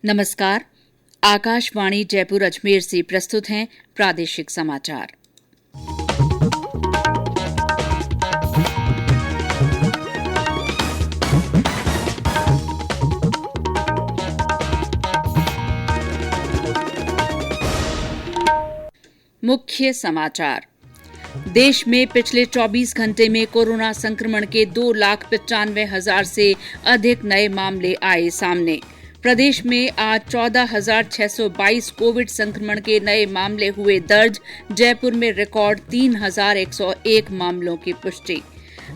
नमस्कार। आकाशवाणी जयपुर अजमेर से प्रस्तुत हैं प्रादेशिक समाचार। मुख्य समाचार। देश में पिछले 24 घंटे में कोरोना संक्रमण के 2,95,000 से अधिक नए मामले आए सामने। प्रदेश में आज 14,622 कोविड संक्रमण के नए मामले हुए दर्ज। जयपुर में रिकॉर्ड 3,101 मामलों की पुष्टि।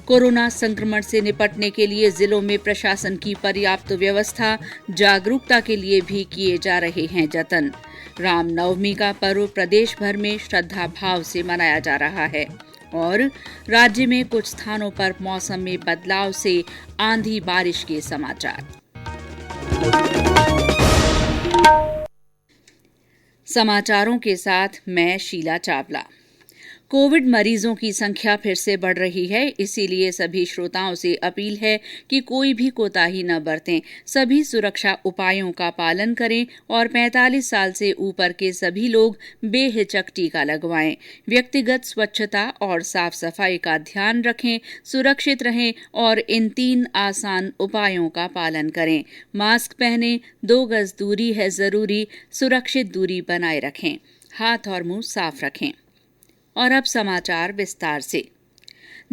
कोरोना संक्रमण से निपटने के लिए जिलों में प्रशासन की पर्याप्त व्यवस्था, जागरूकता के लिए भी किए जा रहे हैं जतन। रामनवमी का पर्व प्रदेश भर में श्रद्धा भाव से मनाया जा रहा है और राज्य में कुछ स्थानों पर मौसम में बदलाव से आंधी बारिश के समाचार। समाचारों के साथ मैं शीला चावला। कोविड मरीजों की संख्या फिर से बढ़ रही है, इसीलिए सभी श्रोताओं से अपील है कि कोई भी कोताही न बरतें। सभी सुरक्षा उपायों का पालन करें और 45 साल से ऊपर के सभी लोग बेहिचक टीका लगवाएं। व्यक्तिगत स्वच्छता और साफ सफाई का ध्यान रखें, सुरक्षित रहें और इन 3 आसान उपायों का पालन करें। मास्क पहनें, 2 गज दूरी है जरूरी, सुरक्षित दूरी बनाए रखें, हाथ और मुंह साफ रखें। और अब समाचार विस्तार से।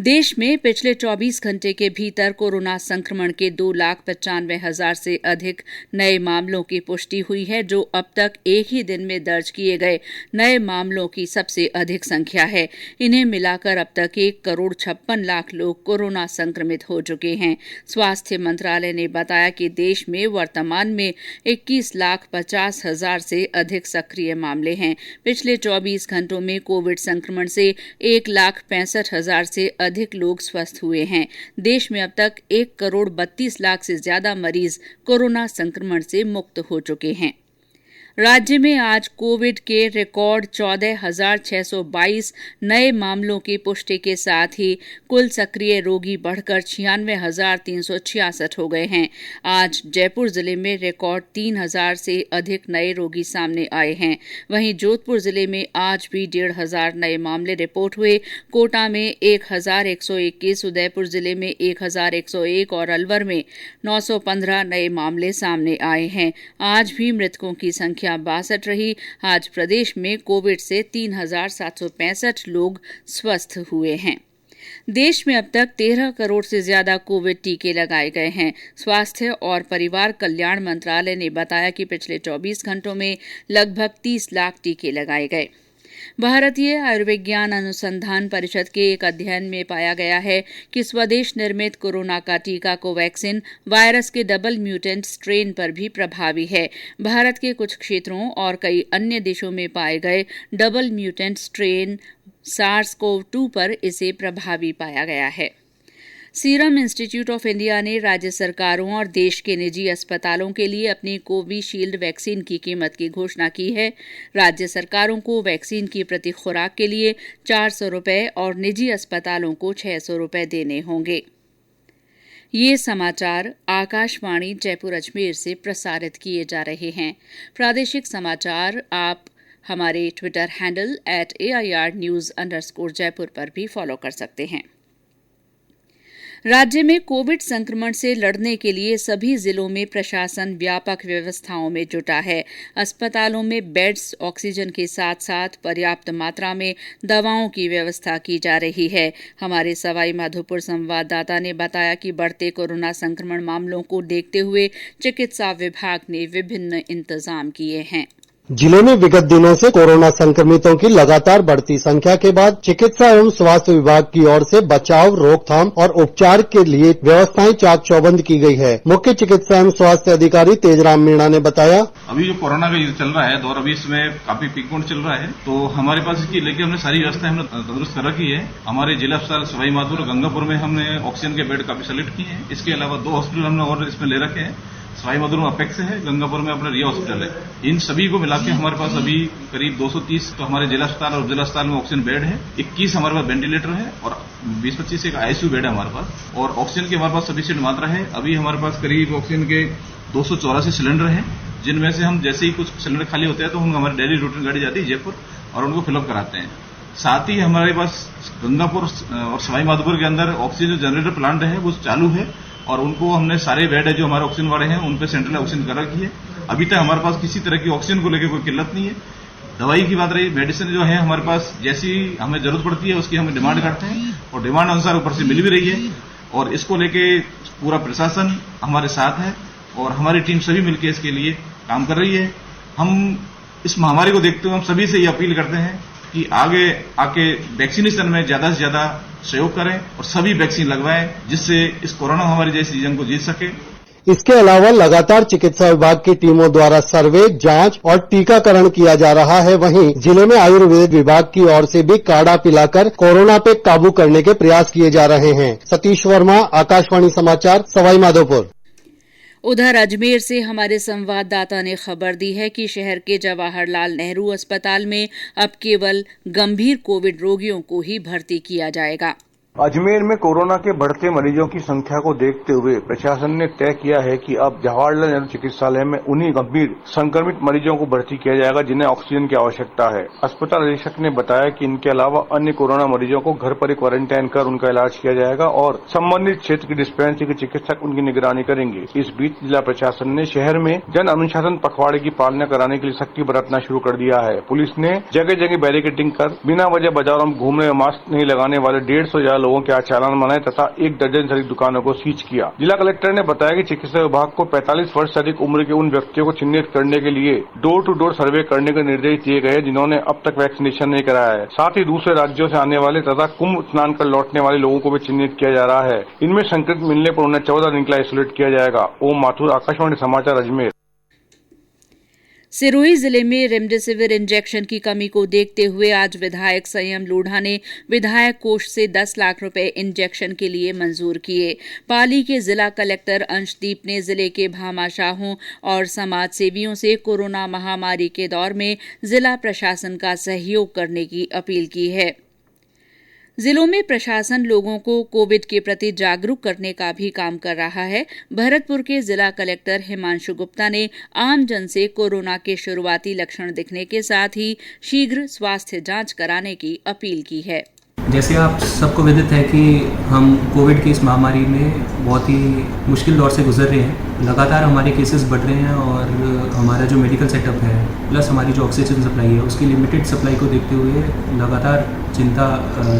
देश में पिछले 24 घंटे के भीतर कोरोना संक्रमण के 2,95,000 से अधिक नए मामलों की पुष्टि हुई है, जो अब तक एक ही दिन में दर्ज किए गए नए मामलों की सबसे अधिक संख्या है। इन्हें मिलाकर अब तक 1,56,00,000 लोग कोरोना संक्रमित हो चुके हैं। स्वास्थ्य मंत्रालय ने बताया कि देश में वर्तमान में 21,50,000 से अधिक सक्रिय मामले हैं। पिछले 24 घंटों में कोविड संक्रमण से 1,65,000 से अधिक लोग स्वस्थ हुए हैं। देश में अब तक 1,32,00,000 से ज्यादा मरीज कोरोना संक्रमण से मुक्त हो चुके हैं। राज्य में आज कोविड के रिकॉर्ड 14,622 नए मामलों की पुष्टि के साथ ही कुल सक्रिय रोगी बढ़कर 96,366 हो गए हैं। आज जयपुर जिले में रिकॉर्ड 3,000 से अधिक नए रोगी सामने आए हैं। वहीं जोधपुर जिले में आज भी 1,500 नए मामले रिपोर्ट हुए। कोटा में 1,121, उदयपुर जिले में 1,101 और अलवर में 915 नए मामले सामने आए हैं। आज भी मृतकों की संख्या 62 रही। आज प्रदेश में कोविड से 3,765 लोग स्वस्थ हुए हैं। देश में अब तक 13 करोड़ से ज्यादा कोविड टीके लगाए गए हैं। स्वास्थ्य और परिवार कल्याण मंत्रालय ने बताया कि पिछले 24 घंटों में लगभग 30 लाख टीके लगाए गए। भारतीय आयुर्विज्ञान अनुसंधान परिषद के एक अध्ययन में पाया गया है कि स्वदेश निर्मित कोरोना का टीका कोवैक्सीन वायरस के डबल म्यूटेंट स्ट्रेन पर भी प्रभावी है। भारत के कुछ क्षेत्रों और कई अन्य देशों में पाए गए डबल म्यूटेंट स्ट्रेन SARS-CoV-2 पर इसे प्रभावी पाया गया है। सीरम इंस्टीट्यूट ऑफ इंडिया ने राज्य सरकारों और देश के निजी अस्पतालों के लिए अपनी कोविशील्ड वैक्सीन की कीमत की घोषणा की है। राज्य सरकारों को वैक्सीन की प्रति खुराक के लिए 400 रुपये और निजी अस्पतालों को 600 रुपये देने होंगे। ये समाचार आकाशवाणी जयपुर अजमेर से प्रसारित किए जा रहे हैं। प्रादेशिक समाचार आप हमारे ट्विटर हैंडल @AIR_News_ पर भी फॉलो कर सकते हैं। राज्य में कोविड संक्रमण से लड़ने के लिए सभी जिलों में प्रशासन व्यापक व्यवस्थाओं में जुटा है। अस्पतालों में बेड्स, ऑक्सीजन के साथ साथ पर्याप्त मात्रा में दवाओं की व्यवस्था की जा रही है। हमारे सवाई माधोपुर संवाददाता ने बताया कि बढ़ते कोरोना संक्रमण मामलों को देखते हुए चिकित्सा विभाग ने विभिन्न इंतजाम किए हैं। जिले में विगत दिनों से कोरोना संक्रमितों की लगातार बढ़ती संख्या के बाद चिकित्सा एवं स्वास्थ्य विभाग की ओर से बचाव, रोकथाम और उपचार के लिए व्यवस्थाएं चाक चौबंद की गई है। मुख्य चिकित्सा एवं स्वास्थ्य अधिकारी तेजराम मीणा ने बताया, अभी जो कोरोना का युद्ध चल रहा है दौर, अभी इसमें काफी पीक पॉइंट चल रहा है, तो हमारे पास इसकी लेके हमने सारी व्यवस्थाएं हमने तंदुरुस्त कर रखी है। हमारे जिला अस्पताल सवाई माधोपुर गंगापुर में हमने ऑक्सीजन के बेड काफी सेलेक्ट किए हैं। इसके अलावा 2 हॉस्पिटल हमने और इसमें ले रखे हैं। सवाई माधोपुर में अपेक्स है, गंगापुर में अपना रिया हॉस्पिटल है। इन सभी को मिलाकर हमारे पास अभी करीब 230 तो हमारे जिला अस्पताल और जिला अस्पताल में ऑक्सीजन बेड है, 21 हमारे पास वेंटिलेटर है और 20-25 एक आईसीयू बेड है हमारे पास, और ऑक्सीजन की हमारे पास सफिशिएंट मात्रा है। अभी हमारे पास करीब ऑक्सीजन के 284 सिलेंडर हैं, जिनमें से हम जैसे ही कुछ सिलेंडर खाली होते हैं तो हम हमारी डेली रूटीन गाड़ी जाती है जयपुर और उनको फिलअप कराते हैं। साथ ही हमारे पास गंगापुर और सवाई माधोपुर के अंदर ऑक्सीजन जनरेटर प्लांट है वो चालू है और उनको हमने सारे बेड है जो हमारे ऑक्सीजन वाले हैं उन पे सेंट्रल ऑक्सीजन कर रखी है। अभी तक हमारे पास किसी तरह की ऑक्सीजन को लेकर कोई किल्लत नहीं है। दवाई की बात रही, मेडिसिन जो है हमारे पास जैसी हमें जरूरत पड़ती है उसकी हम डिमांड करते हैं और डिमांड अनुसार ऊपर से मिल भी रही है और इसको लेके पूरा प्रशासन हमारे साथ है और हमारी टीम सभी मिलकर इसके लिए काम कर रही है। हम इस महामारी को देखते हुए हम सभी से ये अपील करते हैं कि आगे आके वैक्सीनेशन में ज्यादा से ज्यादा सहयोग करें और सभी वैक्सीन लगवाएं जिससे इस कोरोना महामारी जैसी जंग को जीत सके। इसके अलावा लगातार चिकित्सा विभाग की टीमों द्वारा सर्वे, जांच और टीकाकरण किया जा रहा है। वहीं जिले में आयुर्वेद विभाग की ओर से भी काढ़ा पिलाकर कोरोना पे काबू करने के प्रयास किए जा रहे हैं। सतीश वर्मा, आकाशवाणी समाचार, सवाई माधोपुर। उधर अजमेर से हमारे संवाददाता ने खबर दी है कि शहर के जवाहरलाल नेहरू अस्पताल में अब केवल गंभीर कोविड रोगियों को ही भर्ती किया जाएगा। अजमेर में कोरोना के बढ़ते मरीजों की संख्या को देखते हुए प्रशासन ने तय किया है कि अब जवाहरलाल नेहरू चिकित्सालय में उन्हीं गंभीर संक्रमित मरीजों को भर्ती किया जाएगा जिन्हें ऑक्सीजन की आवश्यकता है। अस्पताल अधीक्षक ने बताया कि इनके अलावा अन्य कोरोना मरीजों को घर पर ही क्वारंटाइन कर उनका इलाज किया जाएगा और संबंधित क्षेत्र की डिस्पेंसरी के चिकित्सक उनकी निगरानी करेंगे। इस बीच जिला प्रशासन ने शहर में जन अनुशासन पखवाड़े की पालना कराने के लिए सख्ती बरतना शुरू कर दिया है। पुलिस ने जगह जगह बैरिकेडिंग कर बिना वजह बाजारों में घूमने में मास्क नहीं लगाने वाले 150 लोगों के आज चालान बनाए तथा 1 दर्जन से अधिक दुकानों को सीज किया। जिला कलेक्टर ने बताया कि चिकित्सा विभाग को 45 वर्ष से अधिक उम्र के उन व्यक्तियों को चिन्हित करने के लिए डोर टू डोर सर्वे करने के निर्देश दिए गए जिन्होंने अब तक वैक्सीनेशन नहीं कराया है। साथ ही दूसरे राज्यों से आने वाले तथा कुंभ स्नान कर लौटने वाले लोगों को भी चिन्हित किया जा रहा है। इनमें संक्रमित मिलने पर उन्हें 14 दिन के लिए आइसोलेट किया जाएगा। ओम माथुर, आकाशवाणी समाचार, अजमेर। सिरोही जिले में रेमडेसिविर इंजेक्शन की कमी को देखते हुए आज विधायक संयम लोढ़ा ने विधायक कोष से 10 लाख रुपए इंजेक्शन के लिए मंजूर किए। पाली के जिला कलेक्टर अंशदीप ने जिले के भामाशाहों और समाज सेवियों से कोरोना महामारी के दौर में जिला प्रशासन का सहयोग करने की अपील की है। जिलों में प्रशासन लोगों को कोविड के प्रति जागरूक करने का भी काम कर रहा है। भरतपुर के जिला कलेक्टर हिमांशु गुप्ता ने आमजन से कोरोना के शुरुआती लक्षण दिखने के साथ ही शीघ्र स्वास्थ्य जांच कराने की अपील की है। जैसे आप सबको विदित है कि हम कोविड की इस महामारी में बहुत ही मुश्किल दौर से गुजर रहे हैं। लगातार हमारे केसेस बढ़ रहे हैं और हमारा जो मेडिकल सेटअप है प्लस हमारी जो ऑक्सीजन सप्लाई है उसकी लिमिटेड सप्लाई को देखते हुए लगातार चिंता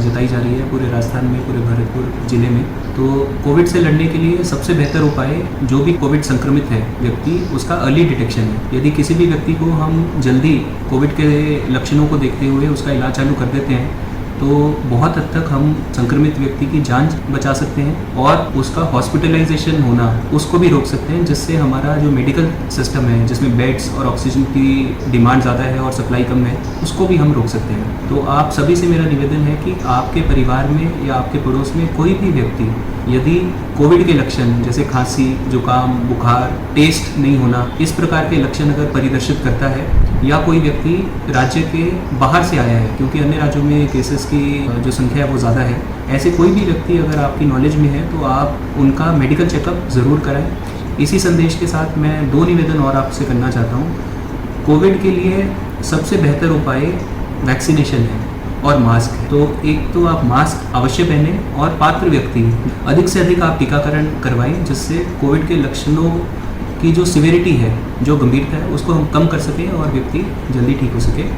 जताई जा रही है पूरे राजस्थान में, पूरे भरतपुर जिले में। तो कोविड से लड़ने के लिए सबसे बेहतर उपाय जो भी कोविड संक्रमित है व्यक्ति उसका अर्ली डिटेक्शन है। यदि किसी भी व्यक्ति को हम जल्दी कोविड के लक्षणों को देखते हुए उसका इलाज चालू कर देते हैं तो बहुत हद तक हम संक्रमित व्यक्ति की जान बचा सकते हैं और उसका हॉस्पिटलाइजेशन होना उसको भी रोक सकते हैं, जिससे हमारा जो मेडिकल सिस्टम है जिसमें बेड्स और ऑक्सीजन की डिमांड ज़्यादा है और सप्लाई कम है उसको भी हम रोक सकते हैं। तो आप सभी से मेरा निवेदन है कि आपके परिवार में या आपके पड़ोस में कोई भी व्यक्ति यदि कोविड के लक्षण जैसे खांसी, जुकाम, बुखार, टेस्ट नहीं होना इस प्रकार के लक्षण अगर परिदर्शित करता है या कोई व्यक्ति राज्य के बाहर से आया है, क्योंकि अन्य राज्यों में केसेस की जो संख्या है वो ज़्यादा है, ऐसे कोई भी व्यक्ति अगर आपकी नॉलेज में है तो आप उनका मेडिकल चेकअप ज़रूर कराएं। इसी संदेश के साथ मैं 2 निवेदन और आपसे करना चाहता हूँ। कोविड के लिए सबसे बेहतर उपाय वैक्सीनेशन है और मास्क है। तो एक तो आप मास्क अवश्य पहने और पात्र व्यक्ति अधिक से अधिक आप टीकाकरण करवाएं जिससे कोविड के लक्षणों की जो सिवियरिटी है, जो गंभीरता है उसको हम कम कर सकें और व्यक्ति जल्दी ठीक हो सके।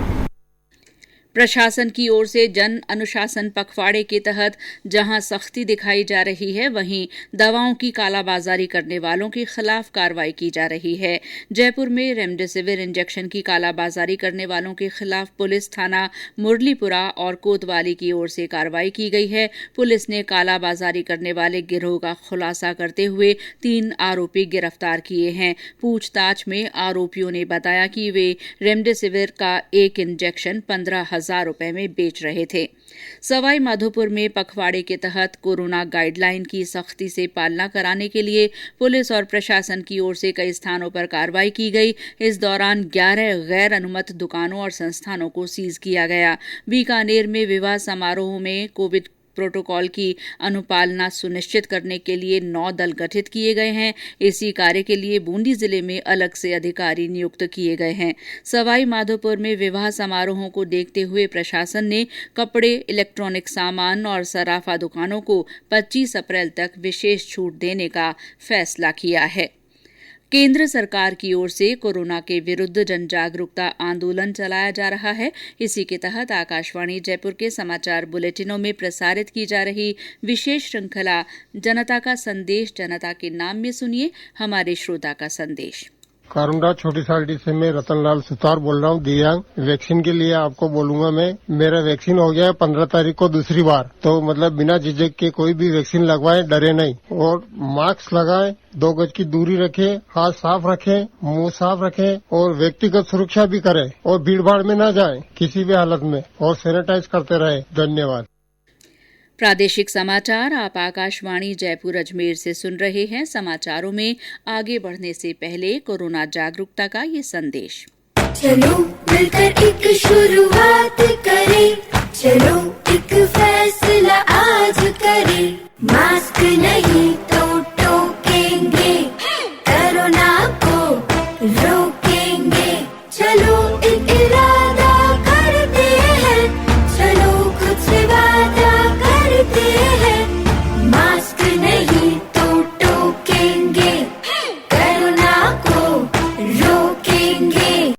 प्रशासन की ओर से जन अनुशासन पखवाड़े के तहत जहां सख्ती दिखाई जा रही है वहीं दवाओं की कालाबाजारी करने वालों के खिलाफ कार्रवाई की जा रही है। जयपुर में रेमडेसिविर इंजेक्शन की कालाबाजारी करने वालों के खिलाफ पुलिस थाना मुरलीपुरा और कोतवाली की ओर से कार्रवाई की गई है। पुलिस ने कालाबाजारी करने वाले गिरोह का खुलासा करते हुए 3 आरोपी गिरफ्तार किए हैं। पूछताछ में आरोपियों ने बताया कि वे रेमडेसिविर का एक इंजेक्शन 15,000 रुपए में बेच रहे थे। सवाई माधोपुर में पखवाड़े के तहत कोरोना गाइडलाइन की सख्ती से पालना कराने के लिए पुलिस और प्रशासन की ओर से कई स्थानों पर कार्रवाई की गई। इस दौरान 11 गैर अनुमत दुकानों और संस्थानों को सीज किया गया। बीकानेर में विवाह समारोह में कोविड प्रोटोकॉल की अनुपालना सुनिश्चित करने के लिए 9 दल गठित किए गए हैं। इसी कार्य के लिए बूंदी जिले में अलग से अधिकारी नियुक्त किए गए हैं। सवाई माधोपुर में विवाह समारोहों को देखते हुए प्रशासन ने कपड़े, इलेक्ट्रॉनिक सामान और सराफा दुकानों को 25 अप्रैल तक विशेष छूट देने का फैसला किया है। केंद्र सरकार की ओर से कोरोना के विरुद्ध जन जागरूकता आंदोलन चलाया जा रहा है। इसी के तहत आकाशवाणी जयपुर के समाचार बुलेटिनों में प्रसारित की जा रही विशेष श्रृंखला जनता का संदेश जनता के नाम में सुनिए हमारे श्रोता का संदेश। कारुंडा छोटी साल्टी से मैं रतनलाल सुतार बोल रहा हूँ दिव्यांग। वैक्सीन के लिए आपको बोलूंगा मैं, मेरा वैक्सीन हो गया है 15 तारीख को दूसरी बार। तो मतलब बिना झिझक के कोई भी वैक्सीन लगवाए, डरे नहीं और मास्क लगाएं, 2 गज की दूरी रखें, हाथ साफ रखें, मुंह साफ रखें और व्यक्तिगत सुरक्षा भी करें और भीड़ भाड़ में न जाएं किसी भी हालत में और सैनिटाइज करते रहें। धन्यवाद। प्रादेशिक समाचार आप आकाशवाणी जयपुर अजमेर से सुन रहे हैं। समाचारों में आगे बढ़ने से पहले कोरोना जागरूकता का ये संदेश। चलो मिलकर एक शुरुआत करें, चलो एक फैसला आज करें, मास्क नहीं तो टोकेंगे, कोरोना को रोकेंगे, चलो एक इरादा करते हैं, चलो खुद से वादा करते हैं, मास्क नहीं तो टोकेंगे, कोरोना को रोकेंगे।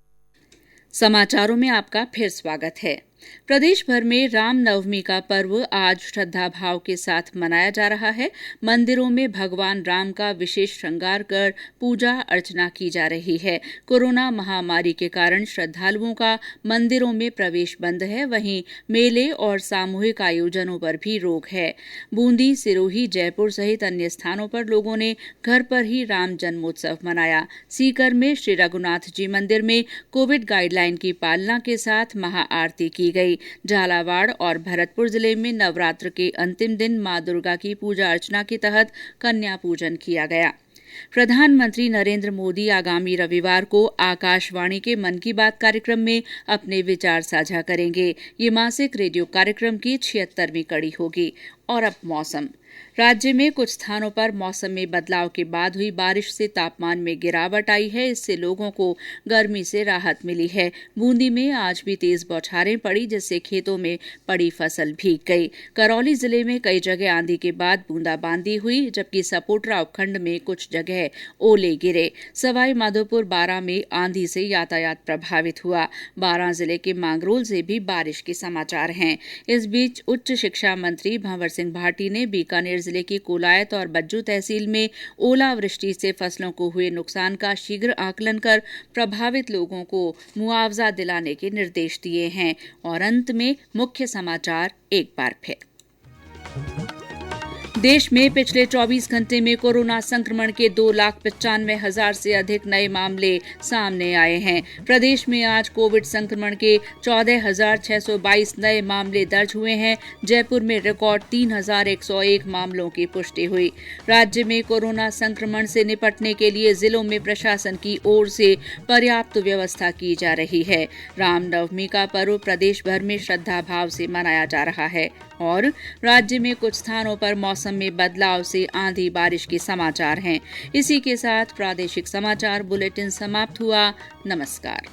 समाचारों में आपका फिर स्वागत है। प्रदेश भर में रामनवमी का पर्व आज श्रद्धा भाव के साथ मनाया जा रहा है। मंदिरों में भगवान राम का विशेष श्रृंगार कर पूजा अर्चना की जा रही है। कोरोना महामारी के कारण श्रद्धालुओं का मंदिरों में प्रवेश बंद है। वहीं मेले और सामूहिक आयोजनों पर भी रोक है। बूंदी, सिरोही, जयपुर सहित अन्य स्थानों पर लोगों ने घर पर ही राम जन्मोत्सव मनाया। सीकर में श्री रघुनाथ जी मंदिर में कोविड गाइडलाइन की पालना के साथ महाआरती की गई। झालावाड़ और भरतपुर जिले में नवरात्र के अंतिम दिन मां दुर्गा की पूजा अर्चना के तहत कन्या पूजन किया गया। प्रधानमंत्री नरेंद्र मोदी आगामी रविवार को आकाशवाणी के मन की बात कार्यक्रम में अपने विचार साझा करेंगे। ये मासिक रेडियो कार्यक्रम की 76वीं कड़ी होगी। और अब मौसम। राज्य में कुछ स्थानों पर मौसम में बदलाव के बाद हुई बारिश से तापमान में गिरावट आई है। इससे लोगों को गर्मी से राहत मिली है। बूंदी में आज भी तेज बौछारें पड़ी, जिससे खेतों में पड़ी फसल भीग गई। करौली जिले में कई जगह आंधी के बाद बूंदाबांदी हुई, जबकि सपोटरा उपखंड में कुछ जगह ओले गिरे। सवाई माधोपुर बारां में आंधी से यातायात प्रभावित हुआ। बारां जिले के मांगरोल से भी बारिश के समाचार हैं। इस बीच उच्च शिक्षा मंत्री भंवर सिंह भाटी ने बीकानेर जिले की कोलायत और बज्जू तहसील में ओलावृष्टि से फसलों को हुए नुकसान का शीघ्र आकलन कर प्रभावित लोगों को मुआवजा दिलाने के निर्देश दिए हैं। और अंत में मुख्य समाचार एक बार फिर। देश में पिछले 24 घंटे में कोरोना संक्रमण के 2,95,000 से अधिक नए मामले सामने आए हैं। प्रदेश में आज कोविड संक्रमण के 14,622 नए मामले दर्ज हुए हैं। जयपुर में रिकॉर्ड 3,101 मामलों की पुष्टि हुई। राज्य में कोरोना संक्रमण से निपटने के लिए जिलों में प्रशासन की ओर से पर्याप्त व्यवस्था की जा रही है। रामनवमी का पर्व प्रदेश भर में श्रद्धा भाव से मनाया जा रहा है। और राज्य में कुछ स्थानों पर मौसम में बदलाव से आंधी बारिश के समाचार हैं। इसी के साथ प्रादेशिक समाचार बुलेटिन समाप्त हुआ। नमस्कार।